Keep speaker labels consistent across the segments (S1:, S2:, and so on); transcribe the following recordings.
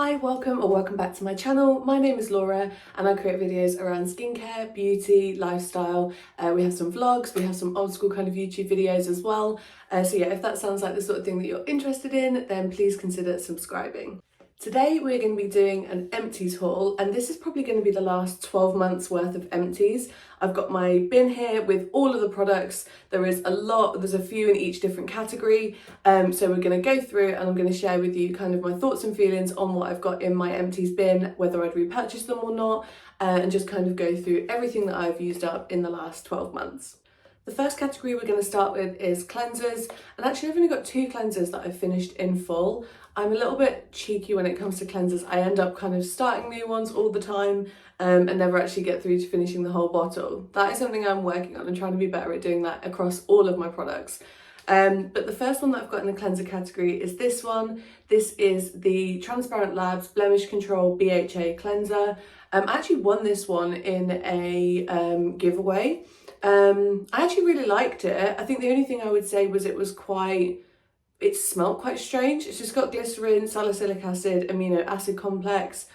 S1: Hi, welcome back to my channel. My name is Laura and I create videos around skincare, beauty, lifestyle. We have some vlogs, we have some old school kind of YouTube videos as well. So yeah, if that sounds like the sort of thing that you're interested in, then please consider subscribing. Today we're going to be doing an empties haul, and this is probably going to be the last 12 months worth of empties. I've got my bin here with all of the products. There's a few in each different category. So we're going to go through and I'm going to share with you kind of my thoughts and feelings on what I've got in my empties bin, whether I'd repurchase them or not, and just kind of go through everything that I've used up in the last 12 months. The first category we're going to start with is cleansers, and actually I've only got 2 cleansers that I've finished in full. I'm a little bit cheeky when it comes to cleansers. I end up kind of starting new ones all the time and never actually get through to finishing the whole bottle. That is something I'm working on and trying to be better at doing that across all of my products. But the first one that I've got in the cleanser category is this one. This is the Transparent Labs Blemish Control BHA Cleanser. I actually won this one in a giveaway. I actually really liked it. I think the only thing I would say was it smelled quite strange. It's just got glycerin, salicylic acid, amino acid complex.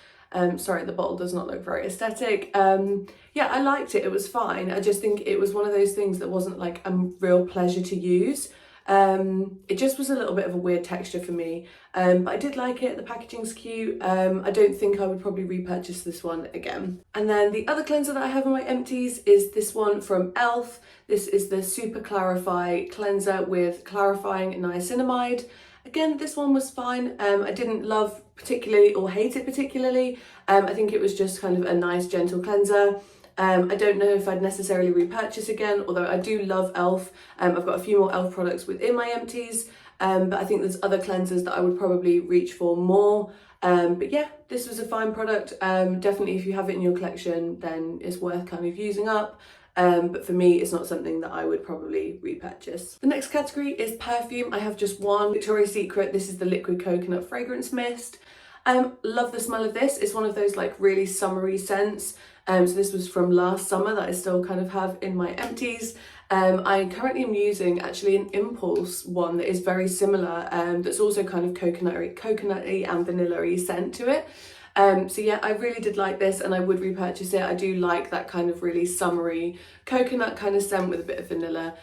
S1: Sorry, the bottle does not look very aesthetic. Yeah, I liked it. It was fine. I just think it was one of those things that wasn't like a real pleasure to use. It just was a little bit of a weird texture for me, but I did like it. The packaging's cute. I don't think I would probably repurchase this one again. And then the other cleanser that I have in my empties is this one from e.l.f. This is the Super Clarify cleanser with clarifying niacinamide. Again, this one was fine. I didn't love particularly or hate it particularly. I think it was just kind of a nice gentle cleanser. I don't know if I'd necessarily repurchase again, although I do love e.l.f. I've got a few more e.l.f. products within my empties, but I think there's other cleansers that I would probably reach for more. But yeah, this was a fine product. Definitely if you have it in your collection, then it's worth kind of using up. But for me, it's not something that I would probably repurchase. The next category is perfume. I have just one Victoria's Secret. This is the Liquid Coconut Fragrance Mist. Love the smell of this. It's one of those like really summery scents. So this was from last summer that I still kind of have in my empties. I currently am using actually an Impulse one that is very similar, that's also kind of coconutty and vanilla-y scent to it. So yeah, I really did like this and I would repurchase it. I do like that kind of really summery coconut kind of scent with a bit of vanilla.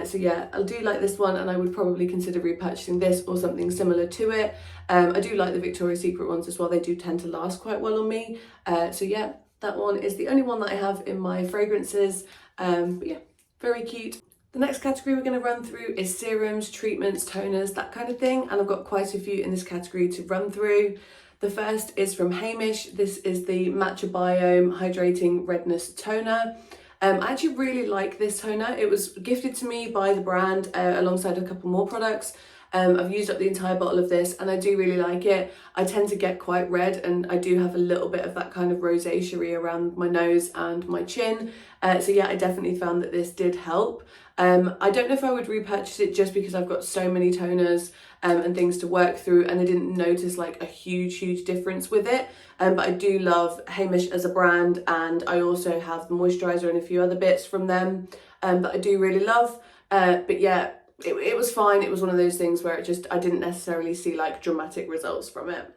S1: So yeah, I do like this one and I would probably consider repurchasing this or something similar to it. I do like the Victoria's Secret ones as well. They do tend to last quite well on me. So yeah, that one is the only one that I have in my fragrances. But yeah, very cute. The next category we're going to run through is serums, treatments, toners, that kind of thing. And I've got quite a few in this category to run through. The first is from Hamish. This is the Matcha Biome Hydrating Redness Toner. I actually really like this toner. It was gifted to me by the brand alongside a couple more products. I've used up the entire bottle of this and I do really like it. I tend to get quite red and I do have a little bit of that kind of rosacea around my nose and my chin. So yeah, I definitely found that this did help. I don't know if I would repurchase it just because I've got so many toners and things to work through and I didn't notice like a huge difference with it. But I do love Hamish as a brand, and I also have the moisturiser and a few other bits from them that I do really love. But yeah, it was fine. It was one of those things where I didn't necessarily see like dramatic results from it.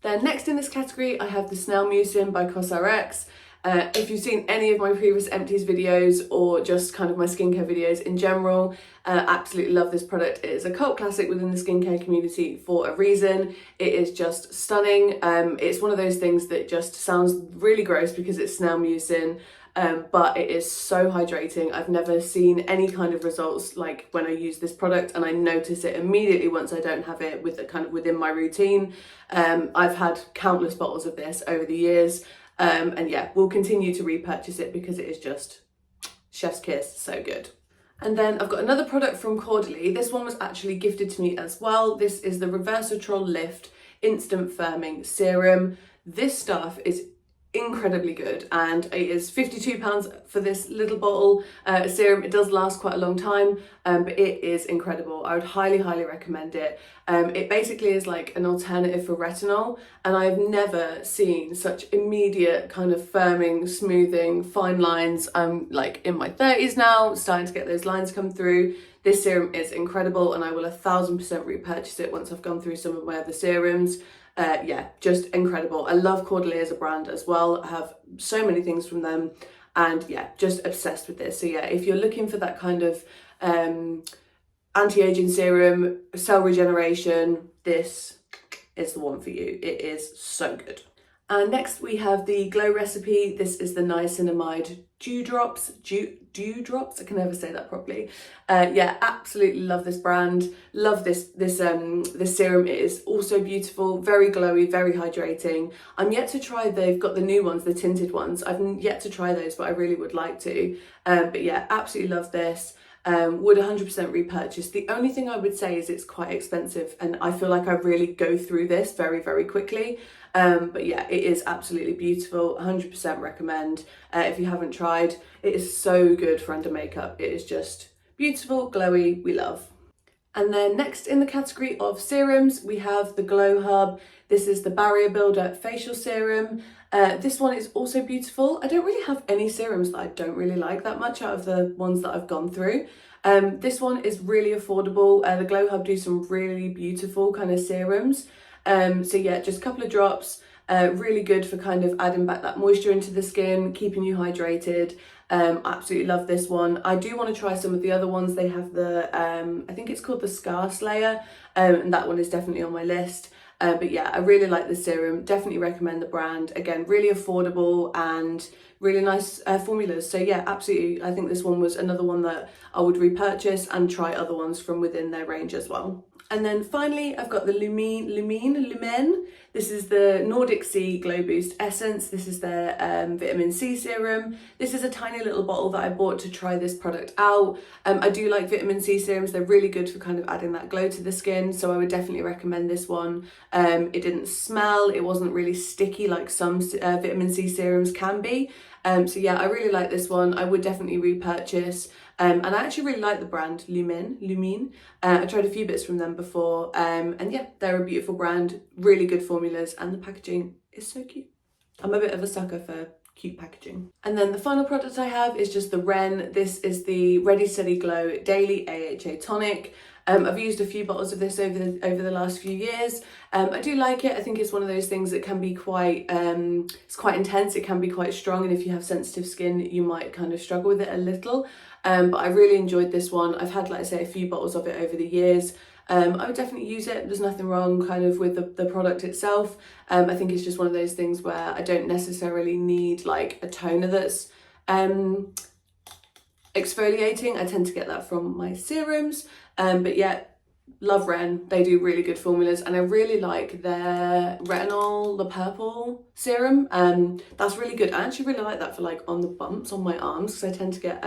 S1: Then next in this category, I have the Snail Mucin by CosRx. If you've seen any of my previous empties videos or just kind of my skincare videos in general, absolutely love this product. It is a cult classic within the skincare community for a reason. It is just stunning. It's one of those things that just sounds really gross because it's Snail Mucin. But it is so hydrating. I've never seen any kind of results like when I use this product, and I notice it immediately once I don't have it within my routine. I've had countless bottles of this over the years, and yeah, we'll continue to repurchase it because it is just chef's kiss, so good. And then I've got another product from Caudalie. This one was actually gifted to me as well. This is the Reversatrol Lift Instant Firming Serum. This stuff is incredibly good and it is £52 for this little bottle serum. It does last quite a long time, but it is incredible. I would highly recommend it. It basically is like an alternative for retinol, and I've never seen such immediate kind of firming, smoothing, fine lines. I'm like in my 30s now, starting to get those lines come through. This serum is incredible and I will 1000% repurchase it once I've gone through some of my other serums. Yeah, just incredible. I love Caudalie as a brand as well. I have so many things from them, and yeah, just obsessed with this. So yeah, if you're looking for that kind of anti-aging serum, cell regeneration, this is the one for you. It is so good. And next we have the Glow recipe. This is the niacinamide dewdrops. Dewdrops? I can never say that properly. Yeah, absolutely love this brand. Love this serum. It is also beautiful, very glowy, very hydrating. I'm yet to try. They've got the new ones, the tinted ones. I've yet to try those, but I really would like to. But yeah, absolutely love this. Would 100% repurchase. The only thing I would say is it's quite expensive, and I feel like I really go through this very, very quickly. But yeah, it is absolutely beautiful. 100% recommend. If you haven't tried, it is so good for under makeup. It is just beautiful, glowy, we love. And then next in the category of serums, we have the Glow Hub. This is the Barrier Builder Facial Serum. This one is also beautiful. I don't really have any serums that I don't really like that much out of the ones that I've gone through. This one is really affordable. The Glow Hub do some really beautiful kind of serums. So yeah, just a couple of drops. Really good for kind of adding back that moisture into the skin, keeping you hydrated. Absolutely love this one. I do want to try some of the other ones. They have the, I think it's called the Scar Slayer, and that one is definitely on my list. But yeah, I really like the serum. Definitely recommend the brand. Again, really affordable and really nice formulas. So yeah, absolutely. I think this one was another one that I would repurchase and try other ones from within their range as well. And then finally, I've got the Lumen. This is the Nordic Sea Glow Boost Essence. This is their vitamin C serum. This is a tiny little bottle that I bought to try this product out. I do like vitamin C serums. They're really good for kind of adding that glow to the skin. So I would definitely recommend this one. It didn't smell. It wasn't really sticky like some vitamin C serums can be. So yeah, I really like this one. I would definitely repurchase. And I actually really like the brand Lumen. I tried a few bits from them before, and yeah, they're a beautiful brand, really good formulas, and the packaging is so cute. I'm a bit of a sucker for cute packaging. And then the final product I have is just the Ren. This is the Ready Steady Glow Daily AHA Tonic. I've used a few bottles of this over the last few years. I do like it. I think it's one of those things that can be quite, it's quite intense. It can be quite strong, and if you have sensitive skin, you might kind of struggle with it a little. But I really enjoyed this one. I've had, like I say, a few bottles of it over the years. I would definitely use it. There's nothing wrong kind of with the product itself. I think it's just one of those things where I don't necessarily need like a toner that's exfoliating. I tend to get that from my serums. But yeah, love Ren. They do really good formulas, and I really like their retinol, the purple serum. That's really good. I actually really like that for like on the bumps on my arms, because I tend to get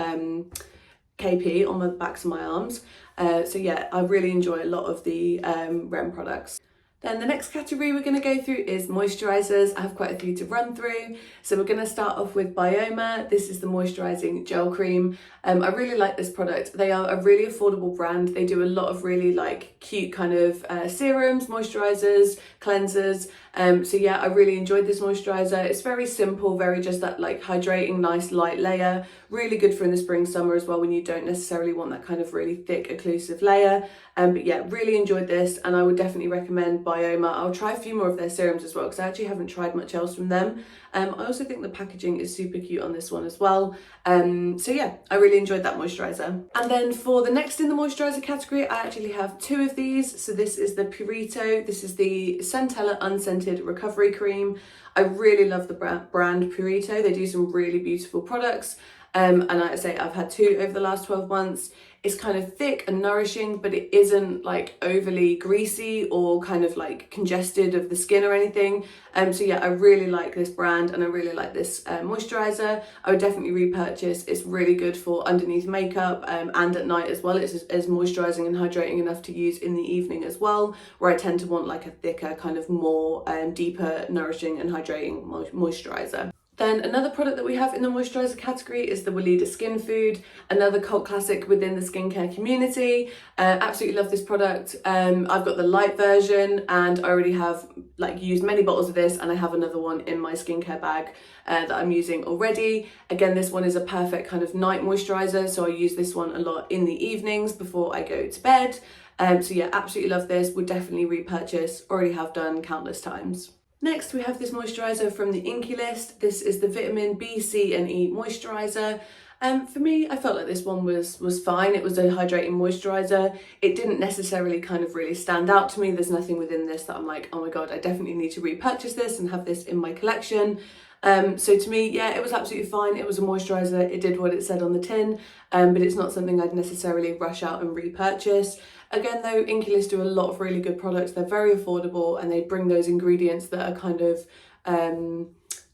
S1: KP on the backs of my arms. So yeah, I really enjoy a lot of the Ren products. Then the next category we're going to go through is moisturisers. I have quite a few to run through. So we're going to start off with Bioma. This is the moisturising gel cream. I really like this product. They are a really affordable brand. They do a lot of really like cute kind of serums, moisturisers, cleansers. So yeah, I really enjoyed this moisturiser. It's very simple, very just that like hydrating, nice light layer. Really good for in the spring, summer as well, when you don't necessarily want that kind of really thick, occlusive layer. But yeah, really enjoyed this, and I would definitely recommend Bioma. I'll try a few more of their serums as well, because I actually haven't tried much else from them. I also think the packaging is super cute on this one as well. So yeah, I really enjoyed that moisturiser. And then for the next in the moisturiser category, I actually have two of these. So this is the Purito. This is the Centella Unscented Recovery Cream. I really love the brand Purito. They do some really beautiful products. And like I say, I've had two over the last 12 months. It's kind of thick and nourishing, but it isn't like overly greasy or kind of like congested of the skin or anything. So yeah, I really like this brand, and I really like this moisturiser. I would definitely repurchase. It's really good for underneath makeup and at night as well. It's as moisturising and hydrating enough to use in the evening as well, where I tend to want like a thicker, kind of more deeper, nourishing and hydrating moisturiser. Then another product that we have in the moisturiser category is the Weleda Skin Food, another cult classic within the skincare community. Absolutely love this product. I've got the light version, and I already have like used many bottles of this, and I have another one in my skincare bag that I'm using already. Again, this one is a perfect kind of night moisturiser, so I use this one a lot in the evenings before I go to bed. So yeah, absolutely love this, would definitely repurchase, already have done countless times. Next, we have this moisturiser from the Inkey list. This is the vitamin B, C and E moisturiser. For me, I felt like this one was fine. It was a hydrating moisturiser. It didn't necessarily kind of really stand out to me. There's nothing within this that I'm like, oh my god, I definitely need to repurchase this and have this in my collection. So to me, yeah, it was absolutely fine. It was a moisturiser. It did what it said on the tin, but it's not something I'd necessarily rush out and repurchase. Again, though, Inkey List do a lot of really good products. They're very affordable and they bring those ingredients that are kind of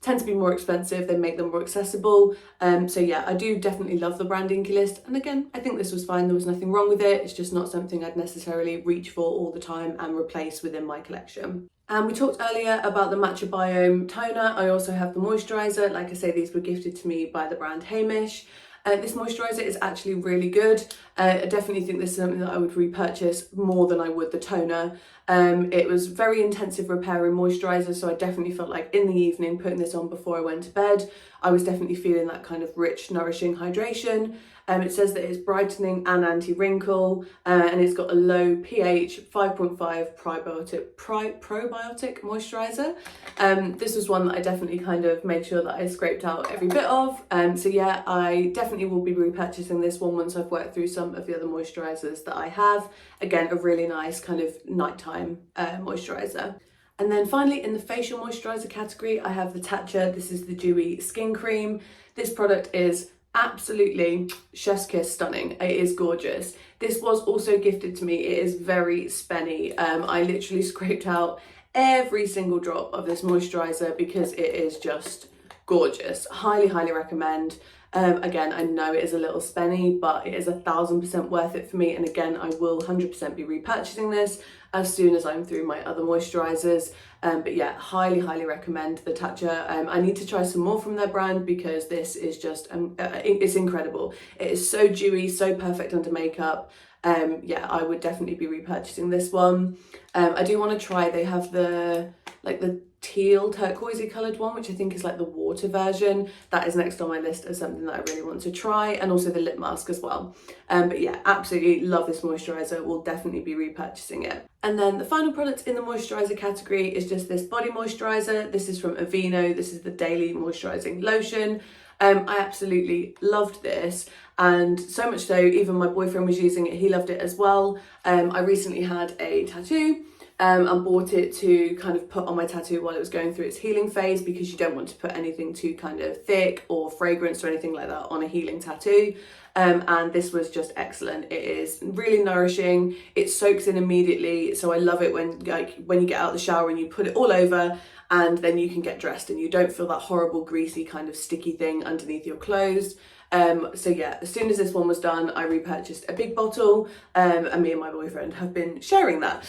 S1: tend to be more expensive. They make them more accessible. So yeah, I do definitely love the brand Inkey List. And again, I think this was fine. There was nothing wrong with it. It's just not something I'd necessarily reach for all the time and replace within my collection. And we talked earlier about the Matcha Biome toner. I also have the moisturiser. Like I say, these were gifted to me by the brand Hamish. This moisturiser is actually really good. I definitely think this is something that I would repurchase more than I would the toner. It was very intensive repairing moisturiser, so I definitely felt like in the evening, putting this on before I went to bed, I was definitely feeling that kind of rich, nourishing hydration. It says that it's brightening and anti-wrinkle, and it's got a low pH 5.5 probiotic moisturiser. This was one that I definitely kind of made sure that I scraped out every bit of. So yeah, I definitely will be repurchasing this one once I've worked through some of the other moisturisers that I have. Again, a really nice kind of nighttime moisturiser. And then finally, in the facial moisturiser category, I have the Tatcha. This is the Dewy Skin Cream. This product is absolutely chef's kiss stunning. It is gorgeous. This was also gifted to me. It is very spenny. I literally scraped out every single drop of this moisturiser because it is just gorgeous. Highly, highly recommend. Again, I know it is a little spenny, but it is 1000% worth it for me. And again, I will 100% be repurchasing this as soon as I'm through my other moisturisers. But yeah, highly, highly recommend the Tatcha. I need to try some more from their brand because this is just, it's incredible. It is so dewy, so perfect under makeup. Yeah, I would definitely be repurchasing this one. I do want to try, they have the teal turquoisey coloured one, which I think is like the water version. That is next on my list as something that I really want to try, and also the lip mask as well. But yeah, absolutely love this moisturiser. Will definitely be repurchasing it. And then the final product in the moisturiser category is just this body moisturiser. This is from Aveeno. This is the Daily Moisturising Lotion. I absolutely loved this, and so much so even my boyfriend was using it. He loved it as well. I recently had a tattoo and bought it to kind of put on my tattoo while it was going through its healing phase, because you don't want to put anything too kind of thick or fragrance or anything like that on a healing tattoo. And this was just excellent. It is really nourishing. It soaks in immediately, so I love it when you get out of the shower and you put it all over, and then you can get dressed and you don't feel that horrible greasy kind of sticky thing underneath your clothes. So yeah, as soon as this one was done, I repurchased a big bottle, and me and my boyfriend have been sharing that.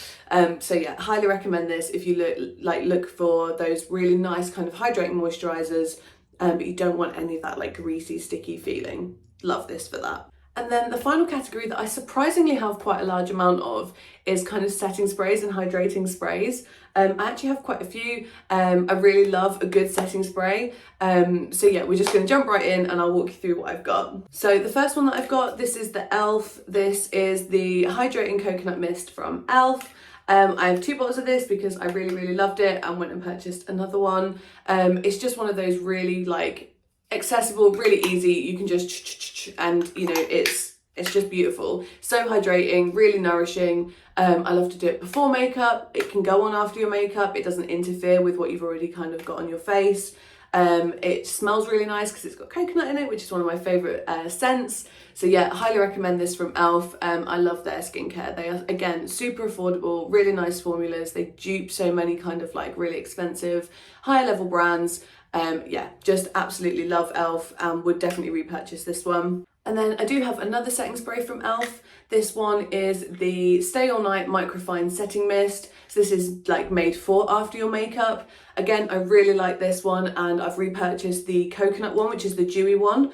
S1: So yeah, highly recommend this if you look for those really nice kind of hydrating moisturisers, but you don't want any of that like greasy, sticky feeling. Love this for that. And then the final category that I surprisingly have quite a large amount of is kind of setting sprays and hydrating sprays. I actually have quite a few. I really love a good setting spray. So yeah, we're just going to jump right in and I'll walk you through what I've got. So the first one that I've got, this is the e.l.f. This is the Hydrating Coconut Mist from e.l.f. I have 2 bottles of this because I really, really loved it and went and purchased another one. It's just one of those really like accessible, really easy. You can just and you know, it's just beautiful. So hydrating, really nourishing. I love to do it before makeup. It can go on after your makeup. It doesn't interfere with what you've already kind of got on your face. It smells really nice because it's got coconut in it, which is one of my favourite scents. So yeah, highly recommend this from e.l.f. I love their skincare. They are, again, super affordable, really nice formulas. They dupe so many kind of like really expensive, higher level brands. Yeah, just absolutely love e.l.f. and would definitely repurchase this one. And then I do have another setting spray from e.l.f. This one is the Stay All Night Microfine Setting Mist. So this is like made for after your makeup. Again, I really like this one, and I've repurchased the coconut one, which is the dewy one,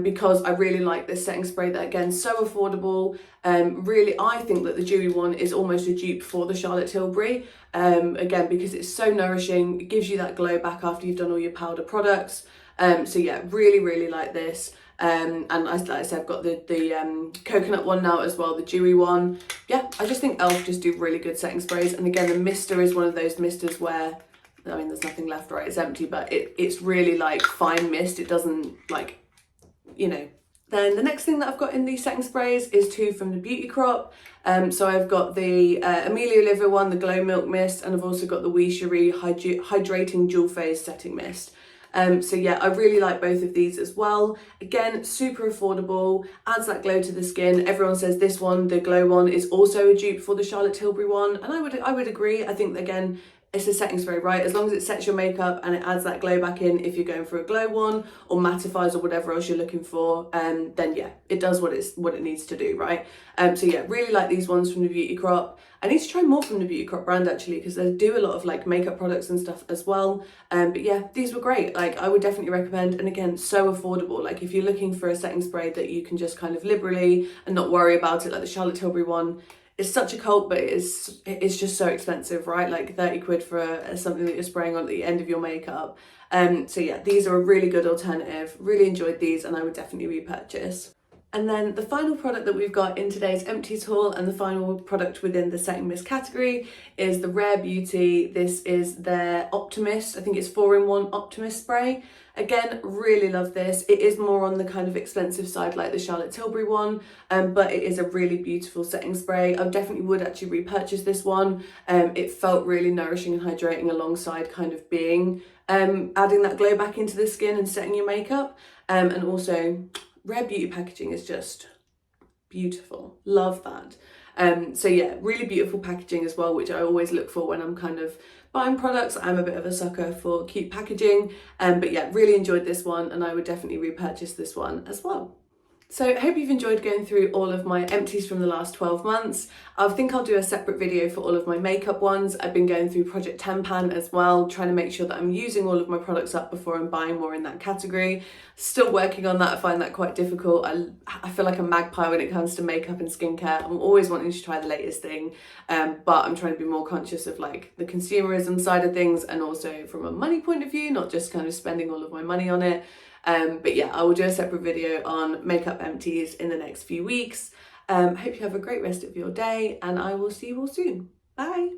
S1: because I really like this setting spray. That again, so affordable. Really, I think that the dewy one is almost a dupe for the Charlotte Tilbury. Again, because it's so nourishing, it gives you that glow back after you've done all your powder products. So yeah, really, really like this. And like I said, I've got the coconut one now as well, the dewy one. Yeah, I just think e.l.f. just do really good setting sprays. And again, the mister is one of those misters where, I mean, there's nothing left, right? It's empty, but it's really like fine mist. It doesn't like, you know. Then the next thing that I've got in these setting sprays is two from the Beauty Crop. So I've got the Amelia Liver one, the Glow Milk Mist, and I've also got the Wee Cherie Hydrating Dual Phase Setting Mist. So yeah, I really like both of these as well. Again, super affordable, adds that glow to the skin. Everyone says this one, the Glow one, is also a dupe for the Charlotte Tilbury one, and I would agree. I think, again, it's a setting spray, right? As long as it sets your makeup and it adds that glow back in, if you're going for a glow one or mattifies or whatever else you're looking for, then yeah, it does what it needs to do, right? So yeah, really like these ones from the Beauty Crop. I need to try more from the Beauty Crop brand actually, because they do a lot of like makeup products and stuff as well. But yeah, these were great. Like, I would definitely recommend, and again, so affordable. Like, if you're looking for a setting spray that you can just kind of liberally and not worry about it, like the Charlotte Tilbury one, it's such a cult, but it's just so expensive, right? Like 30 quid for something that you're spraying on at the end of your makeup. So yeah, these are a really good alternative. Really enjoyed these, and I would definitely repurchase. And then the final product that we've got in today's empties haul, and the final product within the setting mist category, is the Rare Beauty. This is their Optimist. I think it's 4-in-1 Optimist spray. Again, really love this. It is more on the kind of expensive side like the Charlotte Tilbury one, but it is a really beautiful setting spray. I definitely would actually repurchase this one. It felt really nourishing and hydrating alongside kind of being adding that glow back into the skin and setting your makeup. And also, Rare Beauty packaging is just beautiful. Love that. So yeah, really beautiful packaging as well, which I always look for when I'm kind of buying products. I'm a bit of a sucker for cute packaging. But yeah, really enjoyed this one, and I would definitely repurchase this one as well. So I hope you've enjoyed going through all of my empties from the last 12 months. I think I'll do a separate video for all of my makeup ones. I've been going through Project Tempan as well, trying to make sure that I'm using all of my products up before I'm buying more in that category. Still working on that. I find that quite difficult. I feel like a magpie when it comes to makeup and skincare. I'm always wanting to try the latest thing, but I'm trying to be more conscious of like the consumerism side of things, and also from a money point of view, not just kind of spending all of my money on it. But yeah, I will do a separate video on makeup empties in the next few weeks. Hope you have a great rest of your day, and I will see you all soon. Bye.